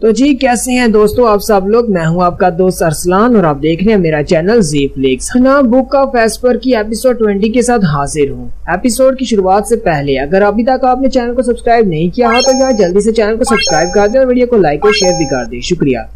तो जी कैसे हैं दोस्तों आप सब लोग। मैं हूं आपका दोस्त अरसलान और आप देख रहे हैं मेरा चैनल जी फ्लिक्स। ना बुक ऑफ एस्पर की एपिसोड 20 के साथ हाजिर हूं। एपिसोड की शुरुआत से पहले अगर अभी तक आपने चैनल को सब्सक्राइब नहीं किया हो तो यार जल्दी से चैनल को सब्सक्राइब कर दे और वीडियो को लाइक और शेयर भी कर दे, शुक्रिया।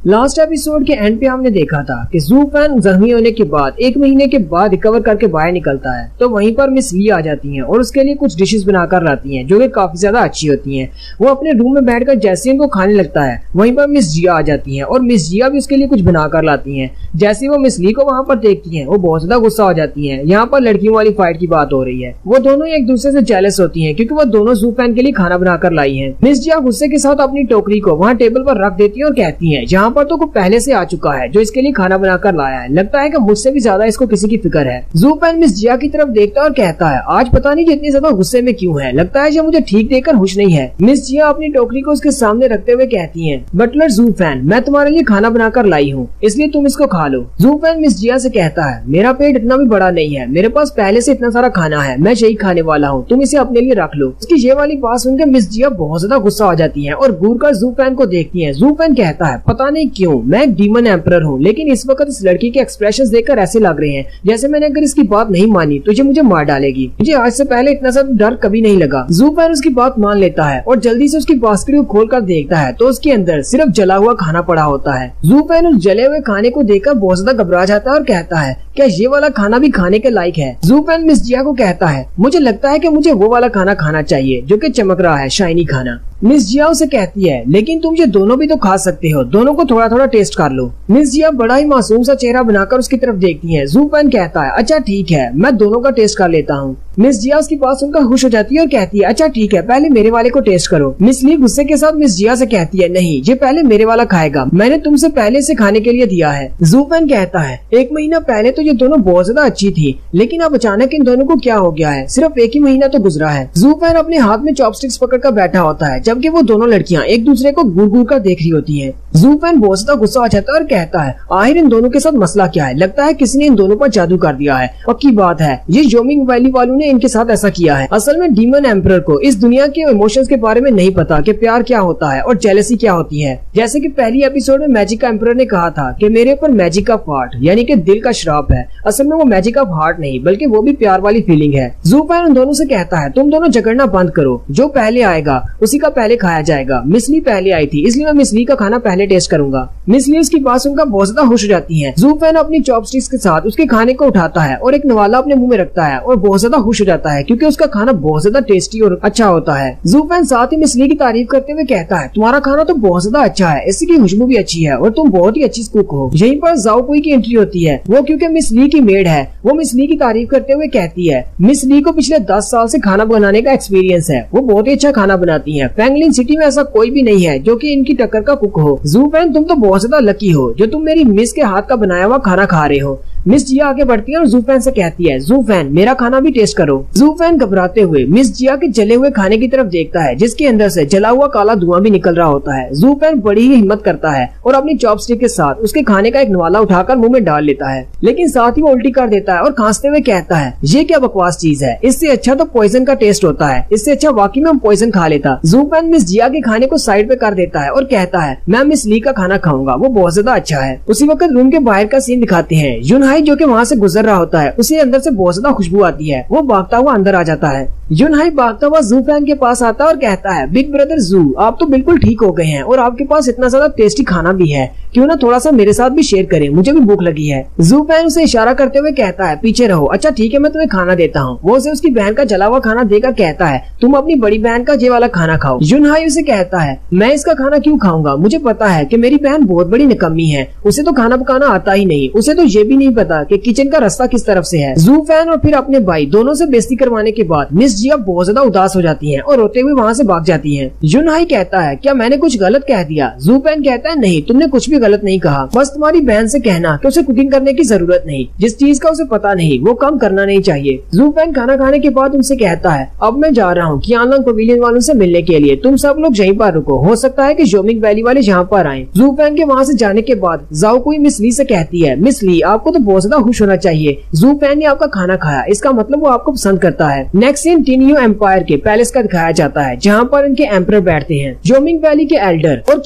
लास्ट एपिसोड के एंड पे हमने देखा था कि ज़ू फैन जख्मी होने के बाद 1 महीने के बाद रिकवर करके बाहर निकलता है तो वहीं पर मिस ली आ जाती हैं और उसके लिए कुछ डिशेस बनाकर लाती हैं जो कि काफी ज्यादा अच्छी होती हैं। वो अपने रूम में बैठकर जैसे उनको खाने लगता है वहीं पर मिस जिया आ जाती हैं और मिस जिया भी उसके लिए कुछ बनाकर लाती हैं। जैसे वो मिस ली को वहाँ पर देखती हैं वो बहुत ज्यादा गुस्सा हो जाती हैं। यहाँ पर लड़कियों वाली फाइट की बात हो रही है। वो दोनों एक दूसरे से जेलस होती हैं क्योंकि वो दोनों ज़ू फैन के लिए खाना बनाकर लाई है। मिस जिया गुस्से के साथ अपनी टोकरी को वहाँ टेबल पर रख देती है और कहती है यहाँ पर तो पहले से आ चुका है जो इसके लिए खाना बनाकर लाया है, लगता है कि मुझसे भी ज्यादा इसको किसी की फिक्र है। ज़ू फैन मिस जिया की तरफ देखता है और कहता है आज पता नहीं इतनी ज्यादा गुस्से में क्यों है, लगता है जो मुझे ठीक देखकर खुश नहीं है। मिस जिया अपनी टोकरी को उसके सामने रखते हुए कहती है बटलर ज़ू फैन मैं तुम्हारे लिए खाना बनाकर लाई हूँ इसलिए तुम इसको खा लो। ज़ू फैन मिस जिया से कहता है मेरा पेट इतना भी बड़ा नहीं है, मेरे पास पहले से इतना सारा खाना है, मैं यही खाने वाला हूँ, तुम इसे अपने लिए रख लो। उसकी ये वाली बात सुनकर मिस जिया बहुत ज्यादा गुस्सा हो जाती है और घूर कर ज़ू फैन को देखती है। ज़ू फैन कहता है पता नहीं क्यों मैं एक डीमन एम्परर हूँ, लेकिन इस वक्त इस लड़की के एक्सप्रेशंस देखकर ऐसे लग रहे हैं जैसे मैंने अगर इसकी बात नहीं मानी तो ये मुझे मार डालेगी। मुझे आज से पहले इतना सा डर कभी नहीं लगा। ज़ू फैन उसकी बात मान लेता है और जल्दी से उसकी बास्केट को खोलकर देखता है तो उसके अंदर सिर्फ जला हुआ खाना पड़ा होता है। ज़ू फैन उस जले हुए खाने को देखकर बहुत ज्यादा घबरा जाता है और कहता है क्या ये वाला खाना भी खाने के लायक है। ज़ू फैन मिस जिया को कहता है मुझे लगता है कि मुझे वो वाला खाना खाना चाहिए जो कि चमक रहा है, शाइनी खाना। मिस जिया उसे कहती है लेकिन तुम ये दोनों भी तो खा सकते हो, दोनों को थोड़ा थोड़ा टेस्ट कर लो। मिस जिया बड़ा ही मासूम सा चेहरा बनाकर उसकी तरफ देखती है। ज़ू फैन कहता है अच्छा ठीक है मैं दोनों का टेस्ट कर लेता हूँ। मिस जिया उसकी बात सुनकर खुश हो जाती है और कहती है अच्छा ठीक है पहले मेरे वाले को टेस्ट करो। मिस ली गुस्से के साथ मिस जिया से कहती है नहीं ये पहले मेरे वाला खाएगा, मैंने तुमसे पहले से खाने के लिए दिया है। ज़ू फैन कहता है 1 महीना पहले तो ये दोनों बहुत ज्यादा अच्छी थी लेकिन अब अचानक इन दोनों को क्या हो गया है, सिर्फ 1 ही महीना तो गुजरा है। ज़ू फैन अपने हाथ में चॉपस्टिक्स पकड़कर बैठा होता है जबकि वो दोनों लड़कियां एक दूसरे को घूर घूर कर देख रही होती हैं। ज़ू फैन बहुत ज्यादा गुस्सा हो जाता है और कहता है आखिर इन दोनों के साथ मसला क्या है, लगता है किसी ने इन दोनों पर जादू कर दिया है। पक्की बात है ये जोमिंग वैली वालों ने इनके साथ ऐसा किया है। असल में डीमन एम्परर को इस दुनिया के इमोशंस के बारे में नहीं पता कि प्यार क्या होता है और जेलसी क्या होती है। जैसे कि पहली एपिसोड में मैजिक का एम्परर ने कहा था कि मेरे ऊपर मैजिक ऑफ हार्ट यानी कि दिल का श्राप है। असल में वो मैजिक ऑफ हार्ट नहीं बल्कि वो भी प्यार वाली फीलिंग है। ज़ू फैन उन दोनों से कहता है तुम दोनों झगड़ना बंद करो, जो पहले आएगा उसी का पहले खाया जाएगा। मिस ली पहले आई थी इसलिए मैं मिस ली का खाना पहले टेस्ट करूंगा। मिस ली उसकी बात सुनकर बहुत ज्यादा खुश हो जाती है। ज़ू फैन अपनी चॉपस्टिक्स के साथ उसके खाने को उठाता है और एक नवाला अपने मुंह में रखता है और बहुत ज्यादा खुश हो जाता है क्योंकि उसका खाना बहुत ज्यादा टेस्टी और अच्छा होता है। ज़ू फैन साथ ही मिस ली की तारीफ करते हुए कहता है तुम्हारा खाना तो बहुत ज्यादा अच्छा है, इसकी खुशबू भी अच्छी है और तुम बहुत ही अच्छी कुक हो। यहीं पर जाओ कोई की एंट्री होती है, वो क्योंकि मिस ली की मेड है। वो मिस ली की तारीफ करते हुए कहती है मिस ली को पिछले 10 साल से खाना बनाने का एक्सपीरियंस है, वो बहुत ही अच्छा खाना बनाती है। फैंगलिन सिटी में ऐसा कोई भी नहीं है जो कि इनकी टक्कर का कुक हो। ज़ू फैन तुम तो बहुत ज्यादा लकी हो जो तुम मेरी मिस के हाथ का बनाया हुआ खाना खा रहे हो। मिस जिया आगे बढ़ती है और ज़ू फैन से कहती है ज़ू फैन मेरा खाना भी टेस्ट करो। ज़ू फैन घबराते हुए मिस जिया के जले हुए खाने की तरफ देखता है जिसके अंदर से जला हुआ काला धुआं भी निकल रहा होता है। ज़ू फैन बड़ी ही हिम्मत करता है और अपनी चॉपस्टिक के साथ उसके खाने का एक नवाला उठाकर मुंह में डाल लेता है, लेकिन साथ ही वो उल्टी कर देता है और खांसते हुए कहता है ये क्या बकवास चीज है, इससे अच्छा तो पॉइजन का टेस्ट होता है, इससे अच्छा वाकई में हम पॉइजन खा लेता। ज़ू फैन मिस जिया के खाने को साइड पे कर देता है और कहता है मैं मिस ली का खाना खाऊंगा, वो बहुत ज्यादा अच्छा है। उसी वक्त रूम के बाहर का सीन दिखाते हैं। युनहाई जो कि वहाँ से गुजर रहा होता है उसे अंदर से बहुत ज्यादा खुशबू आती है, वो भागता हुआ अंदर आ जाता है। युनहाई भागता हुआ ज़ू फैन के पास आता है और कहता है बिग ब्रदर ज़ू आप तो बिल्कुल ठीक हो गए हैं और आपके पास इतना ज्यादा टेस्टी खाना भी है, क्यों ना थोड़ा सा मेरे साथ भी शेयर करें, मुझे भी भूख लगी है। ज़ू फैन उसे इशारा करते हुए कहता है पीछे रहो, अच्छा ठीक है मैं तुम्हें खाना देता हूँ। वो उसे उसकी बहन का जला हुआ खाना देकर कहता है तुम अपनी बड़ी बहन का ये वाला खाना खाओ। युनहाई उसे कहता है मैं इसका खाना क्यों खाऊंगा, मुझे पता है कि मेरी बहन बहुत बड़ी निकम्मी है, उसे तो खाना पकाना आता ही नहीं, उसे तो ये भी नहीं पता कि किचन का रास्ता किस तरफ से है। ज़ू फैन और फिर अपने भाई दोनों से बेइज्जती करवाने के बाद मिस जिया बहुत ज्यादा उदास हो जाती हैं और रोते हुए वहाँ से भाग जाती हैं। युनहाई कहता है क्या मैंने कुछ गलत कह दिया? ज़ू फैन कहता है नहीं तुमने कुछ भी गलत नहीं कहा, बस तुम्हारी बहन से कहना कि उसे कुकिंग करने की जरूरत नहीं, जिस चीज का उसे पता नहीं वो काम करना नहीं चाहिए। ज़ू फैन खाना खाने के बाद उनसे कहता है अब मैं जा रहा हूँ कियानलॉन्ग पवेलियन वालों से मिलने के लिए, तुम सब लोग यहीं पर रुको, हो सकता है कि जोमिंग वैली वाले यहाँ पर आए। ज़ू फैन के वहाँ से जाने के बाद जाओ कोई मिस ली से कहती है मिस ली आपको तो बहुत ज्यादा खुश होना चाहिए, ज़ू फैन ने आपका खाना खाया, इसका मतलब वो आपको पसंद करता है। नेक्स्ट सीन टिनियो एम्पायर के पैलेस का दिखाया जाता है जहाँ पर इनके एम्परर बैठते हैं, जोमिंग वैली के एल्डर और